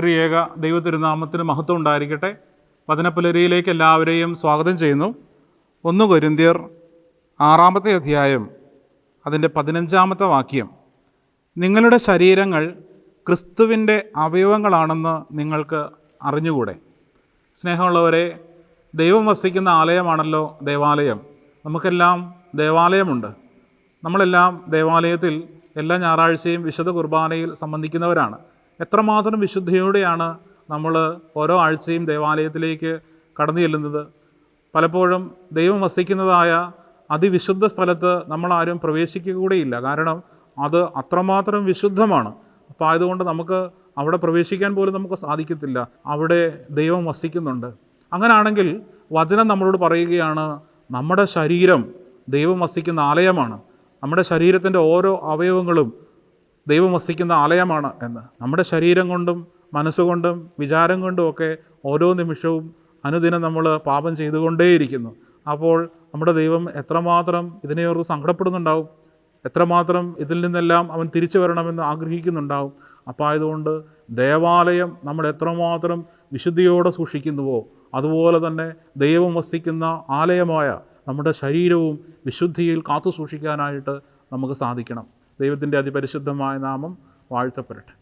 ത്രിയേക ദൈവതിരുനാമത്തിന് മഹത്വം ഉണ്ടായിരിക്കട്ടെ. വചനപ്പുലരിയിലേക്ക് എല്ലാവരെയും സ്വാഗതം ചെയ്യുന്നു. 1 കൊരിന്ത്യർ 6 അധ്യായം അതിൻ്റെ 15 വാക്യം. നിങ്ങളുടെ ശരീരങ്ങൾ ക്രിസ്തുവിൻ്റെ അവയവങ്ങളാണെന്ന് നിങ്ങൾക്ക് അറിഞ്ഞുകൂടെ? സ്നേഹമുള്ളവരെ, ദൈവം വസിക്കുന്ന ആലയമാണല്ലോ ദേവാലയം. നമുക്കെല്ലാം ദേവാലയമുണ്ട്. നമ്മളെല്ലാം ദേവാലയത്തിൽ എല്ലാ ഞായറാഴ്ചയും വിശുദ്ധ കുർബാനയിൽ സംബന്ധിക്കുന്നവരാണ്. എത്രമാത്രം വിശുദ്ധിയോടെയാണ് നമ്മൾ ഓരോ ആഴ്ചയും ദേവാലയത്തിലേക്ക് കടന്നു ചെല്ലുന്നത്. പലപ്പോഴും ദൈവം വസിക്കുന്നതായ അതിവിശുദ്ധ സ്ഥലത്ത് നമ്മളാരും പ്രവേശിക്കുക കൂടെയില്ല. കാരണം അത് അത്രമാത്രം വിശുദ്ധമാണ്. അപ്പോൾ ആയതുകൊണ്ട് നമുക്ക് അവിടെ പ്രവേശിക്കാൻ പോലും നമുക്ക് സാധിക്കത്തില്ല. അവിടെ ദൈവം വസിക്കുന്നുണ്ട്. അങ്ങനെയാണെങ്കിൽ വചനം നമ്മളോട് പറയുകയാണ്, നമ്മുടെ ശരീരം ദൈവം വസിക്കുന്ന ആലയമാണ്. നമ്മുടെ ശരീരത്തിൻ്റെ ഓരോ അവയവങ്ങളും ദൈവം വസിക്കുന്ന ആലയമാണ് എന്ന്. നമ്മുടെ ശരീരം കൊണ്ടും മനസ്സുകൊണ്ടും വിചാരം കൊണ്ടും ഒക്കെ ഓരോ നിമിഷവും അനുദിനം നമ്മൾ പാപം ചെയ്തുകൊണ്ടേയിരിക്കുന്നു. അപ്പോൾ നമ്മുടെ ദൈവം എത്രമാത്രം ഇതിനെയോർത്ത് സങ്കടപ്പെടുന്നുണ്ടാവും, എത്രമാത്രം ഇതിൽ നിന്നെല്ലാം അവൻ തിരിച്ചു വരണമെന്ന് ആഗ്രഹിക്കുന്നുണ്ടാവും. അപ്പോൾ ആയതുകൊണ്ട് ദേവാലയം നമ്മൾ എത്രമാത്രം വിശുദ്ധിയോടെ സൂക്ഷിക്കുന്നുവോ അതുപോലെ തന്നെ ദൈവം വസിക്കുന്ന ആലയമായ നമ്മുടെ ശരീരവും വിശുദ്ധിയിൽ കാത്തു സൂക്ഷിക്കാനായിട്ട് നമുക്ക് സാധിക്കണം. ദൈവത്തിൻ്റെ അതിപരിശുദ്ധമായ നാമം വാഴ്ത്തപ്പെടട്ടെ.